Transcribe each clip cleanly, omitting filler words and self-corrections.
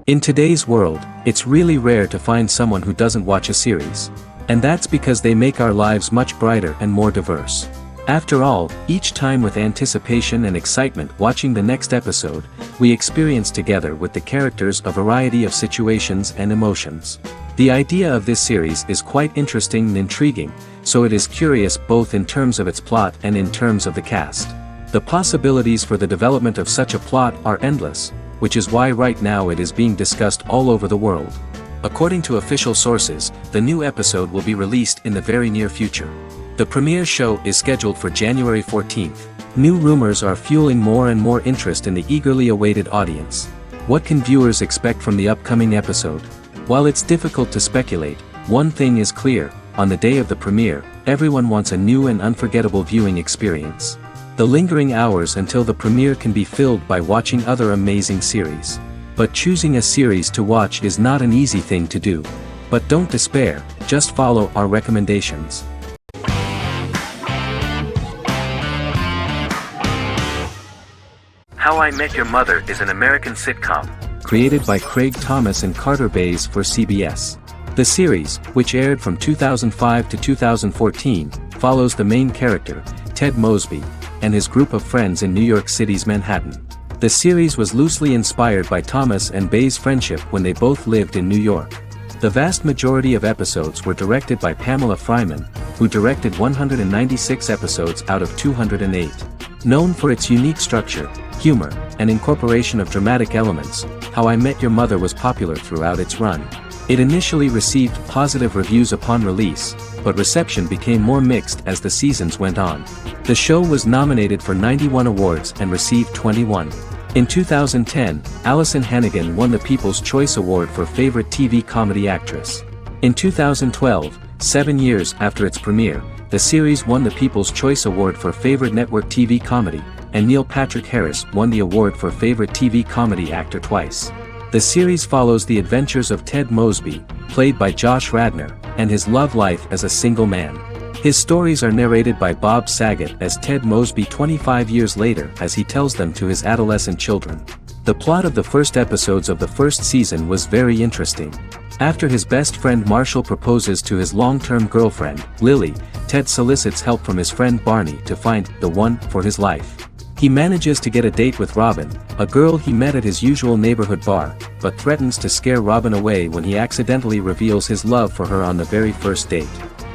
In today's world, it's really rare to find someone who doesn't watch a series. And that's because they make our lives much brighter and more diverse. After all, each time with anticipation and excitement watching the next episode, we experience together with the characters a variety of situations and emotions. The idea of this series is quite interesting and intriguing, so it is curious both in terms of its plot and in terms of the cast. The possibilities for the development of such a plot are endless, which is why right now it is being discussed all over the world. According to official sources, the new episode will be released in the very near future. The premiere show is scheduled for January 14th. New rumors are fueling more and more interest in the eagerly awaited audience. What can viewers expect from the upcoming episode? While it's difficult to speculate, one thing is clear: on the day of the premiere, everyone wants a new and unforgettable viewing experience. The lingering hours until the premiere can be filled by watching other amazing series. But choosing a series to watch is not an easy thing to do. But don't despair, just follow our recommendations. How I Met Your Mother is an American sitcom, created by Craig Thomas and Carter Bays for CBS. The series, which aired from 2005 to 2014, follows the main character, Ted Mosby, and his group of friends in New York City's Manhattan. The series was loosely inspired by Thomas and Bays' friendship when they both lived in New York. The vast majority of episodes were directed by Pamela Fryman, who directed 196 episodes out of 208. Known for its unique structure, humor, and incorporation of dramatic elements, How I Met Your Mother was popular throughout its run. It initially received positive reviews upon release, but reception became more mixed as the seasons went on. The show was nominated for 91 awards and received 21. In 2010, Allison Hannigan won the People's Choice Award for Favorite TV Comedy Actress. In 2012, 7 years after its premiere, the series won the People's Choice Award for Favorite Network TV Comedy, and Neil Patrick Harris won the award for Favorite TV Comedy Actor twice. The series follows the adventures of Ted Mosby, played by Josh Radnor, and his love life as a single man. His stories are narrated by Bob Saget as Ted Mosby 25 years later as he tells them to his adolescent children. The plot of the first episodes of the first season was very interesting. After his best friend Marshall proposes to his long-term girlfriend, Lily, Ted solicits help from his friend Barney to find the one for his life. He manages to get a date with Robin, a girl he met at his usual neighborhood bar, but threatens to scare Robin away when he accidentally reveals his love for her on the very first date.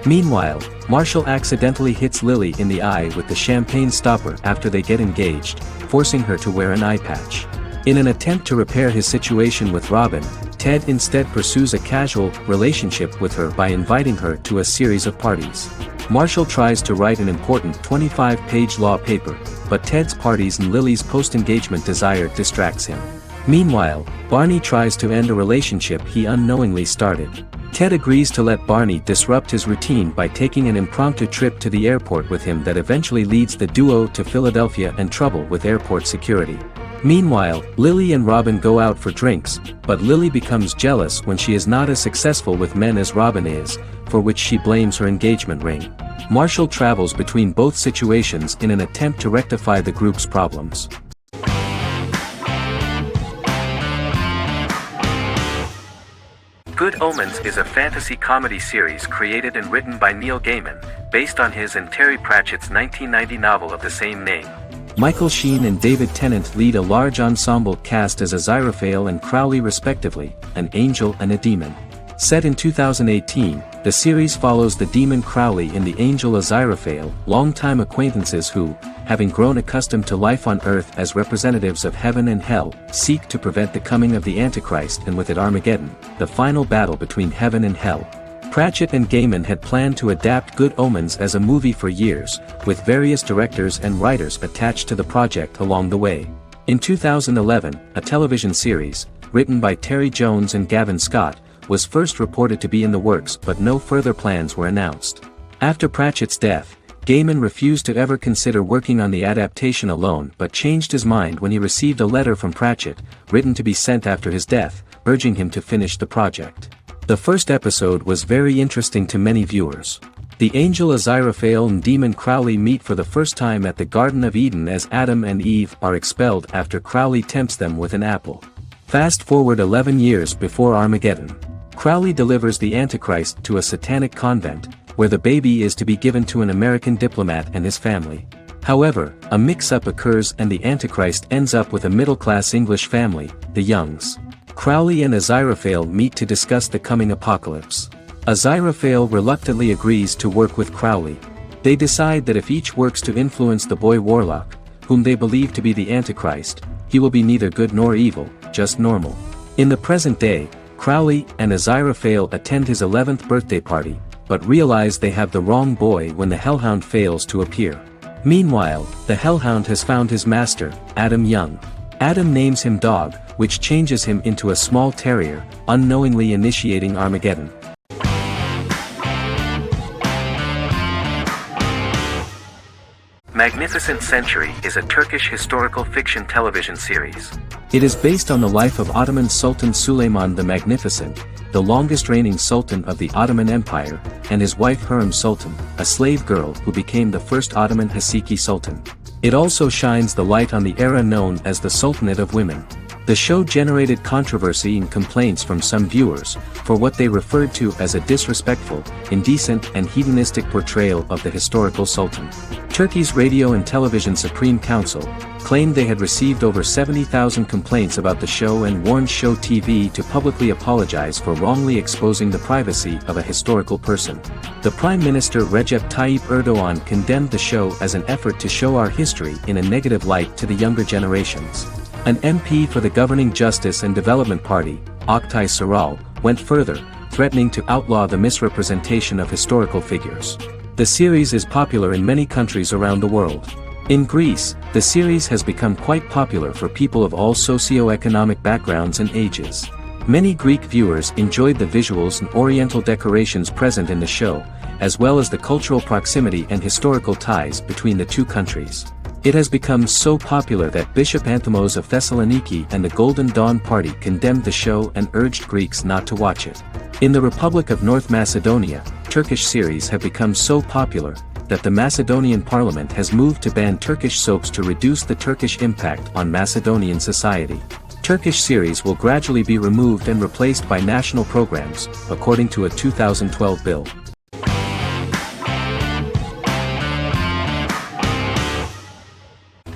Meanwhile, Marshall accidentally hits Lily in the eye with the champagne stopper after they get engaged, forcing her to wear an eye patch. In an attempt to repair his situation with Robin, Ted instead pursues a casual relationship with her by inviting her to a series of parties. Marshall tries to write an important 25-page law paper, but Ted's parties and Lily's post-engagement desire distracts him. Meanwhile, Barney tries to end a relationship he unknowingly started. Ted agrees to let Barney disrupt his routine by taking an impromptu trip to the airport with him that eventually leads the duo to Philadelphia and trouble with airport security. Meanwhile, Lily and Robin go out for drinks, but Lily becomes jealous when she is not as successful with men as Robin is, for which she blames her engagement ring. Marshall travels between both situations in an attempt to rectify the group's problems. Good Omens is a fantasy comedy series created and written by Neil Gaiman, based on his and Terry Pratchett's 1990 novel of the same name. Michael Sheen and David Tennant lead a large ensemble cast as Aziraphale and Crowley respectively, an angel and a demon. Set in 2018, the series follows the demon Crowley and the angel Aziraphale, longtime acquaintances who, having grown accustomed to life on Earth as representatives of heaven and hell, seek to prevent the coming of the Antichrist and with it Armageddon, the final battle between heaven and hell. Pratchett and Gaiman had planned to adapt Good Omens as a movie for years, with various directors and writers attached to the project along the way. In 2011, a television series, written by Terry Jones and Gavin Scott, was first reported to be in the works but no further plans were announced. After Pratchett's death, Gaiman refused to ever consider working on the adaptation alone but changed his mind when he received a letter from Pratchett, written to be sent after his death, urging him to finish the project. The first episode was very interesting to many viewers. The angel Aziraphale and demon Crowley meet for the first time at the Garden of Eden as Adam and Eve are expelled after Crowley tempts them with an apple. Fast forward 11 years before Armageddon. Crowley delivers the Antichrist to a satanic convent, where the baby is to be given to an American diplomat and his family. However, a mix-up occurs and the Antichrist ends up with a middle-class English family, the Youngs. Crowley and Aziraphale meet to discuss the coming apocalypse. Aziraphale reluctantly agrees to work with Crowley. They decide that if each works to influence the boy warlock, whom they believe to be the Antichrist, he will be neither good nor evil, just normal. In the present day, Crowley and Aziraphale attend his 11th birthday party, but realize they have the wrong boy when the Hellhound fails to appear. Meanwhile, the Hellhound has found his master, Adam Young. Adam names him Dog, which changes him into a small terrier, unknowingly initiating Armageddon. Magnificent Century is a Turkish historical fiction television series. It is based on the life of Ottoman Sultan Suleiman the Magnificent, the longest reigning sultan of the Ottoman Empire, and his wife Hürrem Sultan, a slave girl who became the first Ottoman Haseki Sultan. It also shines the light on the era known as the Sultanate of Women. The show generated controversy and complaints from some viewers, for what they referred to as a disrespectful, indecent and hedonistic portrayal of the historical sultan. Turkey's Radio and Television Supreme Council claimed they had received over 70,000 complaints about the show and warned Show TV to publicly apologize for wrongly exposing the privacy of a historical person. The Prime Minister Recep Tayyip Erdogan condemned the show as an effort to show our history in a negative light to the younger generations. An MP for the governing Justice and Development Party, Oktay Saral, went further, threatening to outlaw the misrepresentation of historical figures. The series is popular in many countries around the world. In Greece, the series has become quite popular for people of all socio-economic backgrounds and ages. Many Greek viewers enjoyed the visuals and oriental decorations present in the show, as well as the cultural proximity and historical ties between the two countries. It has become so popular that Bishop Anthimos of Thessaloniki and the Golden Dawn Party condemned the show and urged Greeks not to watch it. In the Republic of North Macedonia, Turkish series have become so popular that the Macedonian parliament has moved to ban Turkish soaps to reduce the Turkish impact on Macedonian society. Turkish series will gradually be removed and replaced by national programs, according to a 2012 bill.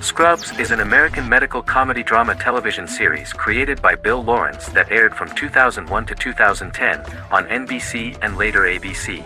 Scrubs is an American medical comedy drama television series created by Bill Lawrence that aired from 2001 to 2010 on NBC and later ABC.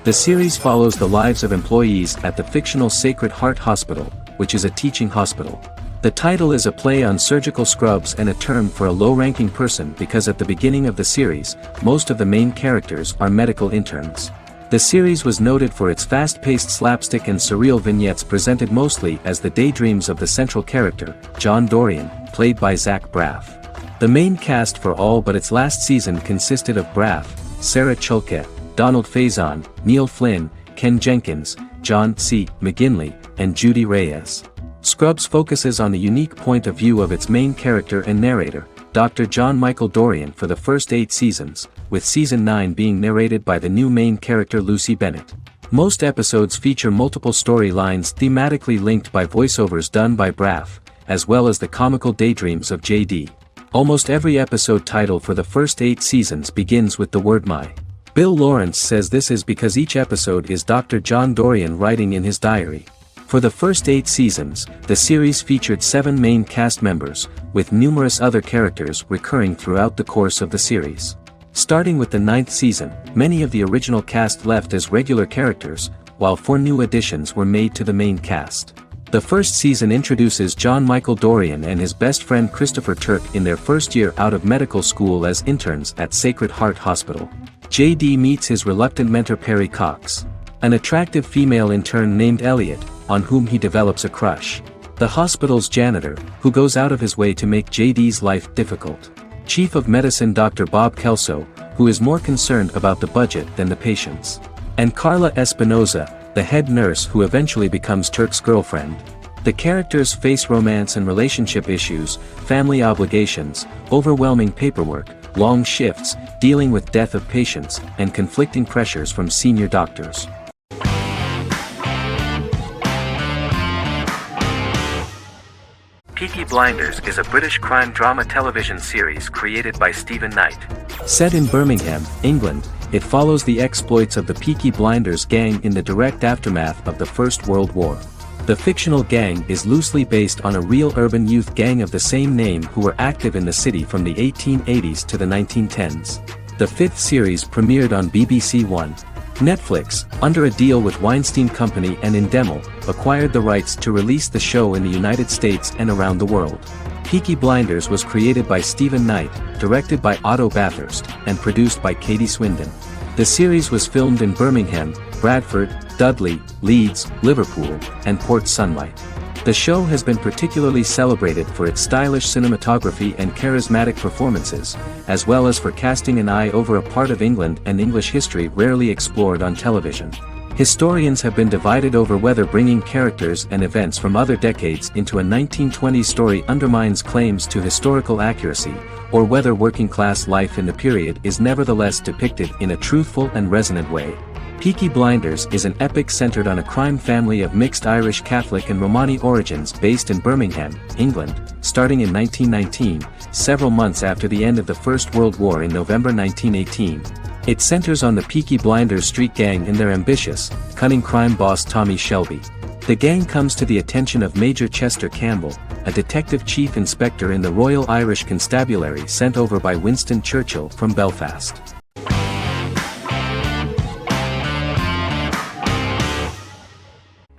The series follows the lives of employees at the fictional Sacred Heart Hospital, which is a teaching hospital. The title is a play on surgical scrubs and a term for a low-ranking person because at the beginning of the series, most of the main characters are medical interns. The series was noted for its fast-paced slapstick and surreal vignettes presented mostly as the daydreams of the central character, John Dorian, played by Zach Braff. The main cast for all but its last season consisted of Braff, Sarah Chulke, Donald Faison, Neil Flynn, Ken Jenkins, John C. McGinley, and Judy Reyes. Scrubs focuses on the unique point of view of its main character and narrator, Dr. John Michael Dorian for the first 8 seasons, with season 9 being narrated by the new main character Lucy Bennett. Most episodes feature multiple storylines thematically linked by voiceovers done by Braff, as well as the comical daydreams of JD. Almost every episode title for the first 8 seasons begins with the word my. Bill Lawrence says this is because each episode is Dr. John Dorian writing in his diary. For the first 8 seasons, the series featured 7 main cast members, with numerous other characters recurring throughout the course of the series. Starting with the 9th season, many of the original cast left as regular characters, while 4 new additions were made to the main cast. The first season introduces John Michael Dorian and his best friend Christopher Turk in their first year out of medical school as interns at Sacred Heart Hospital. JD meets his reluctant mentor Perry Cox, an attractive female intern named Elliot, on whom he develops a crush. The hospital's janitor, who goes out of his way to make JD's life difficult. Chief of Medicine Dr. Bob Kelso, who is more concerned about the budget than the patients. And Carla Espinoza, the head nurse who eventually becomes Turk's girlfriend. The characters face romance and relationship issues, family obligations, overwhelming paperwork, long shifts, dealing with death of patients, and conflicting pressures from senior doctors. Peaky Blinders is a British crime drama television series created by Stephen Knight. Set in Birmingham, England, it follows the exploits of the Peaky Blinders gang in the direct aftermath of the First World War. The fictional gang is loosely based on a real urban youth gang of the same name who were active in the city from the 1880s to the 1910s. The fifth series premiered on BBC One. Netflix, under a deal with Weinstein Company and Endemol, acquired the rights to release the show in the United States and around the world. Peaky Blinders was created by Stephen Knight, directed by Otto Bathurst, and produced by Katie Swindon. The series was filmed in Birmingham, Bradford, Dudley, Leeds, Liverpool, and Port Sunlight. The show has been particularly celebrated for its stylish cinematography and charismatic performances, as well as for casting an eye over a part of England and English history rarely explored on television. Historians have been divided over whether bringing characters and events from other decades into a 1920s story undermines claims to historical accuracy, or whether working-class life in the period is nevertheless depicted in a truthful and resonant way. Peaky Blinders is an epic centered on a crime family of mixed Irish Catholic and Romani origins based in Birmingham, England, starting in 1919, several months after the end of the First World War in November 1918. It centers on the Peaky Blinders street gang and their ambitious, cunning crime boss Tommy Shelby. The gang comes to the attention of Major Chester Campbell, a detective chief inspector in the Royal Irish Constabulary sent over by Winston Churchill from Belfast.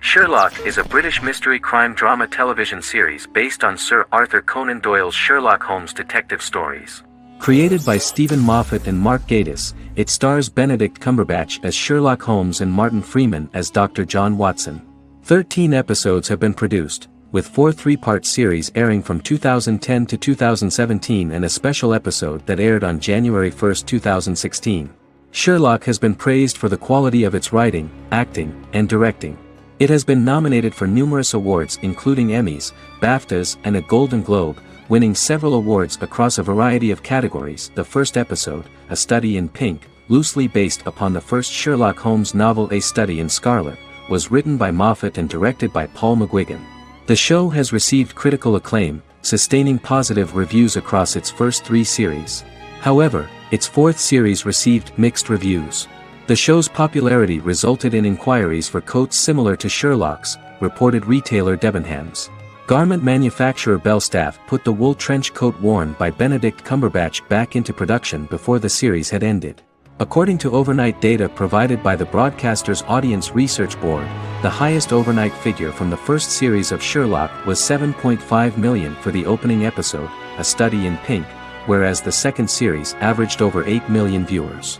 Sherlock is a British mystery crime drama television series based on Sir Arthur Conan Doyle's Sherlock Holmes detective stories. Created by Stephen Moffat and Mark Gatiss, it stars Benedict Cumberbatch as Sherlock Holmes and Martin Freeman as Dr. John Watson. 13 episodes have been produced, with 4 three-part series airing from 2010 to 2017 and a special episode that aired on January 1, 2016. Sherlock has been praised for the quality of its writing, acting, and directing. It has been nominated for numerous awards including Emmys, BAFTAs, and a Golden Globe, winning several awards across a variety of categories. The first episode, A Study in Pink, loosely based upon the first Sherlock Holmes novel A Study in Scarlet, was written by Moffat and directed by Paul McGuigan. The show has received critical acclaim, sustaining positive reviews across its first 3 series. However, its 4th series received mixed reviews. The show's popularity resulted in inquiries for coats similar to Sherlock's, reported retailer Debenhams. Garment manufacturer Belstaff put the wool trench coat worn by Benedict Cumberbatch back into production before the series had ended. According to overnight data provided by the broadcaster's Audience Research Board, the highest overnight figure from the first series of Sherlock was 7.5 million for the opening episode, A Study in Pink, whereas the second series averaged over 8 million viewers.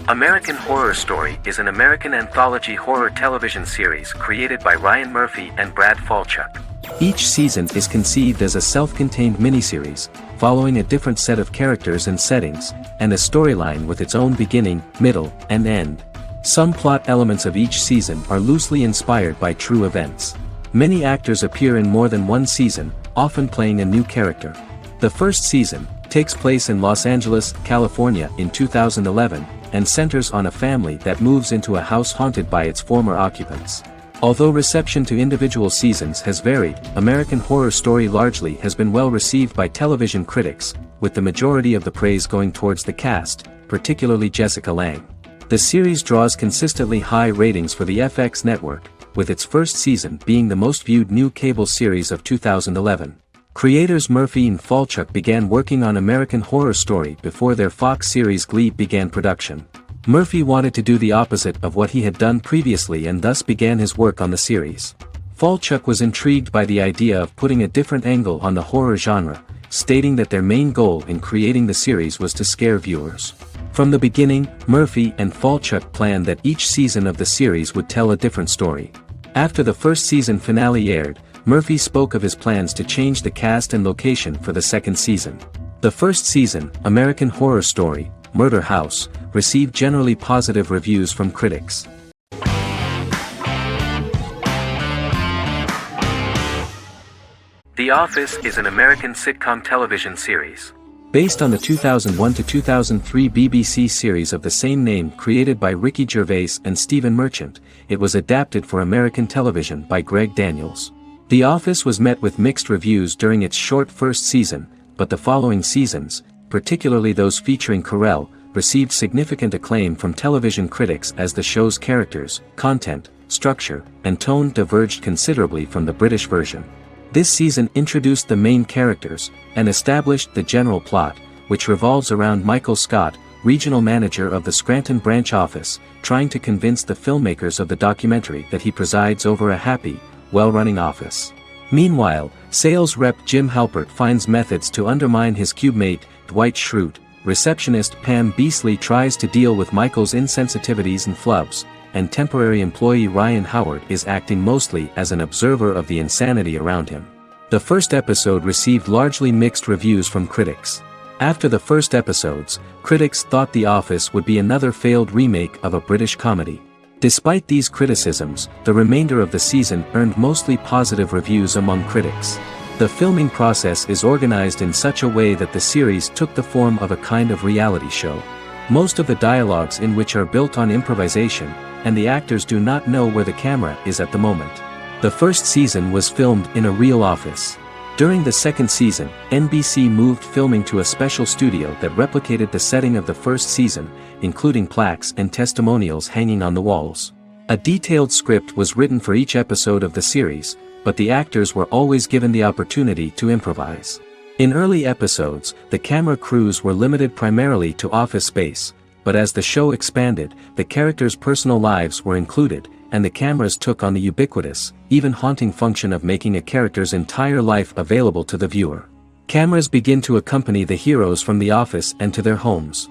American Horror Story is an American anthology horror television series created by Ryan Murphy and Brad Falchuk. Each season is conceived as a self-contained miniseries, following a different set of characters and settings, and a storyline with its own beginning, middle, and end. Some plot elements of each season are loosely inspired by true events. Many actors appear in more than one season, often playing a new character. The first season takes place in Los Angeles, California in 2011, and centers on a family that moves into a house haunted by its former occupants. Although reception to individual seasons has varied, American Horror Story largely has been well received by television critics, with the majority of the praise going towards the cast, particularly Jessica Lange. The series draws consistently high ratings for the FX network, with its first season being the most viewed new cable series of 2011. Creators Murphy and Falchuk began working on American Horror Story before their Fox series Glee began production. Murphy wanted to do the opposite of what he had done previously and thus began his work on the series. Falchuk was intrigued by the idea of putting a different angle on the horror genre, stating that their main goal in creating the series was to scare viewers. From the beginning, Murphy and Falchuk planned that each season of the series would tell a different story. After the first season finale aired, Murphy spoke of his plans to change the cast and location for the second season. The first season, American Horror Story, Murder House, received generally positive reviews from critics. The Office is an American sitcom television series. Based on the 2001 to 2003 BBC series of the same name created by Ricky Gervais and Stephen Merchant, it was adapted for American television by Greg Daniels. The Office was met with mixed reviews during its short first season, but the following seasons, particularly those featuring Carell, received significant acclaim from television critics as the show's characters, content, structure, and tone diverged considerably from the British version. This season introduced the main characters, and established the general plot, which revolves around Michael Scott, regional manager of the Scranton branch office, trying to convince the filmmakers of the documentary that he presides over a happy, well-running office. Meanwhile, sales rep Jim Halpert finds methods to undermine his cube-mate, Dwight Schrute. Receptionist Pam Beasley tries to deal with Michael's insensitivities and flubs, and temporary employee Ryan Howard is acting mostly as an observer of the insanity around him. The first episode received largely mixed reviews from critics. After the first episodes, critics thought The Office would be another failed remake of a British comedy. Despite these criticisms, the remainder of the season earned mostly positive reviews among critics. The filming process is organized in such a way that the series took the form of a kind of reality show. Most of the dialogues in which are built on improvisation, and the actors do not know where the camera is at the moment. The first season was filmed in a real office. During the second season, NBC moved filming to a special studio that replicated the setting of the first season, including plaques and testimonials hanging on the walls. A detailed script was written for each episode of the series, but the actors were always given the opportunity to improvise. In early episodes, the camera crews were limited primarily to office space, but as the show expanded, the characters' personal lives were included, and the cameras took on the ubiquitous, even haunting function of making a character's entire life available to the viewer. Cameras begin to accompany the heroes from the office and to their homes.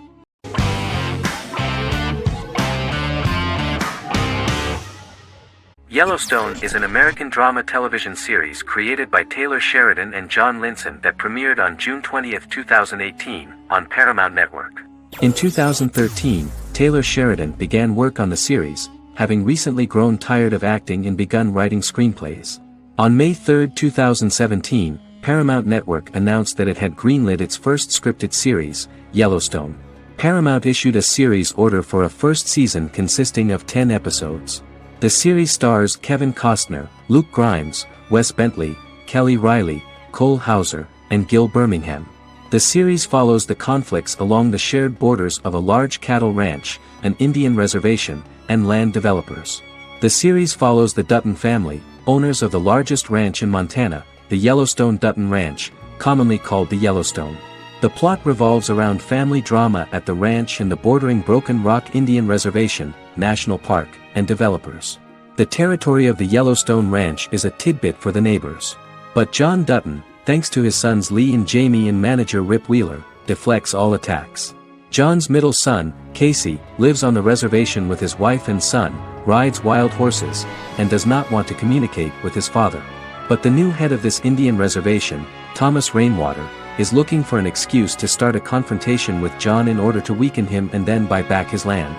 Yellowstone is an American drama television series created by Taylor Sheridan and John Linson that premiered on June 20, 2018, on Paramount Network. In 2013, Taylor Sheridan began work on the series, having recently grown tired of acting and begun writing screenplays. On May 3, 2017, Paramount Network announced that it had greenlit its first scripted series, Yellowstone. Paramount issued a series order for a first season consisting of 10 episodes. The series stars Kevin Costner, Luke Grimes, Wes Bentley, Kelly Riley, Cole Hauser, and Gil Birmingham. The series follows the conflicts along the shared borders of a large cattle ranch, an Indian reservation, and land developers. The series follows the Dutton family, owners of the largest ranch in Montana, the Yellowstone Dutton Ranch, commonly called the Yellowstone. The plot revolves around family drama at the ranch and the bordering Broken Rock Indian Reservation, National Park, and developers. The territory of the Yellowstone Ranch is a tidbit for the neighbors. But John Dutton, thanks to his sons Lee and Jamie and manager Rip Wheeler, deflects all attacks. John's middle son, Casey, lives on the reservation with his wife and son, rides wild horses, and does not want to communicate with his father. But the new head of this Indian reservation, Thomas Rainwater, is looking for an excuse to start a confrontation with John in order to weaken him and then buy back his land.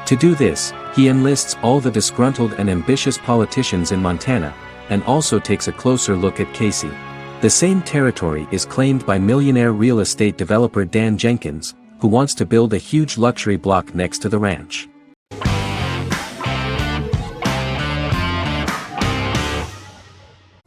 To do this, he enlists all the disgruntled and ambitious politicians in Montana, and also takes a closer look at Casey. The same territory is claimed by millionaire real estate developer Dan Jenkins, who wants to build a huge luxury block next to the ranch.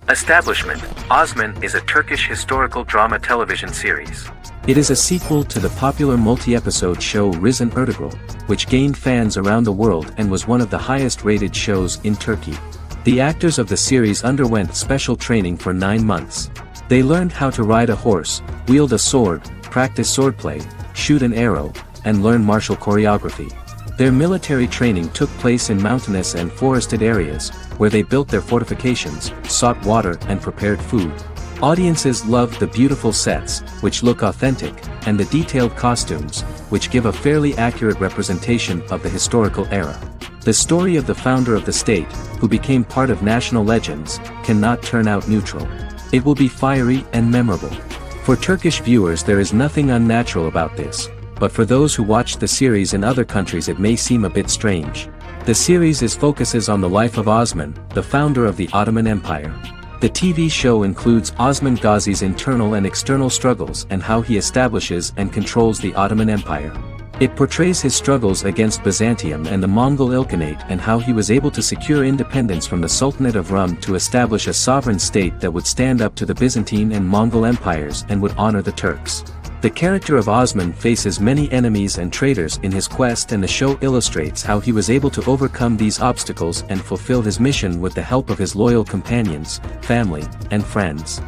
Establishment: Osman is a Turkish historical drama television series. It is a sequel to the popular multi-episode show Risen Ertugrul, which gained fans around the world and was one of the highest-rated shows in Turkey. The actors of the series underwent special training for 9 months. They learned how to ride a horse, wield a sword, practice swordplay, shoot an arrow, and learn martial choreography. Their military training took place in mountainous and forested areas, where they built their fortifications, sought water and prepared food. Audiences loved the beautiful sets, which look authentic, and the detailed costumes, which give a fairly accurate representation of the historical era. The story of the founder of the state, who became part of national legends, cannot turn out neutral. It will be fiery and memorable. For Turkish viewers there is nothing unnatural about this, but for those who watch the series in other countries it may seem a bit strange. The series focuses on the life of Osman, the founder of the Ottoman Empire. The TV show includes Osman Ghazi's internal and external struggles and how he establishes and controls the Ottoman Empire. It portrays his struggles against Byzantium and the Mongol Ilkhanate and how he was able to secure independence from the Sultanate of Rum to establish a sovereign state that would stand up to the Byzantine and Mongol empires and would honor the Turks. The character of Osman faces many enemies and traitors in his quest, and the show illustrates how he was able to overcome these obstacles and fulfill his mission with the help of his loyal companions, family, and friends.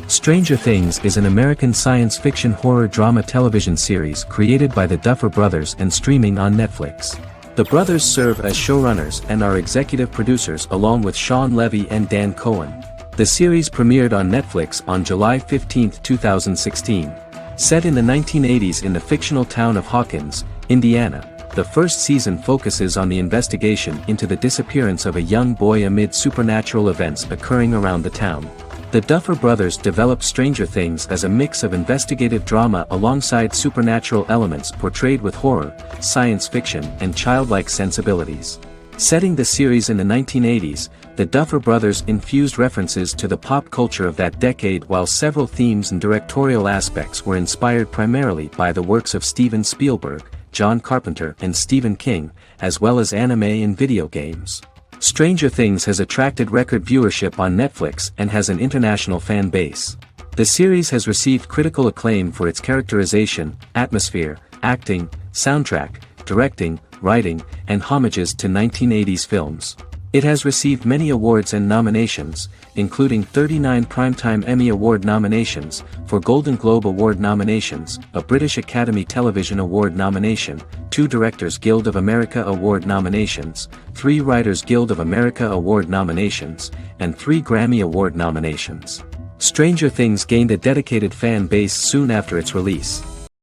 Stranger Things is an American science fiction horror drama television series created by the Duffer Brothers and streaming on Netflix. The brothers serve as showrunners and are executive producers along with Sean Levy and Dan Cohen. The series premiered on Netflix on July 15, 2016. Set in the 1980s in the fictional town of Hawkins, Indiana, the first season focuses on the investigation into the disappearance of a young boy amid supernatural events occurring around the town. The Duffer Brothers developed Stranger Things as a mix of investigative drama alongside supernatural elements portrayed with horror, science fiction, and childlike sensibilities. Setting the series in the 1980s, the Duffer Brothers infused references to the pop culture of that decade, while several themes and directorial aspects were inspired primarily by the works of Steven Spielberg, John Carpenter, and Stephen King, as well as anime and video games. Stranger Things has attracted record viewership on Netflix and has an international fan base. The series has received critical acclaim for its characterization, atmosphere, acting, soundtrack, directing, writing, and homages to 1980s films. It has received many awards and nominations, including 39 Primetime Emmy Award nominations, 4 Golden Globe Award nominations, a British Academy Television Award nomination, 2 Directors Guild of America Award nominations, 3 Writers Guild of America Award nominations, and 3 Grammy Award nominations. Stranger Things gained a dedicated fan base soon after its release.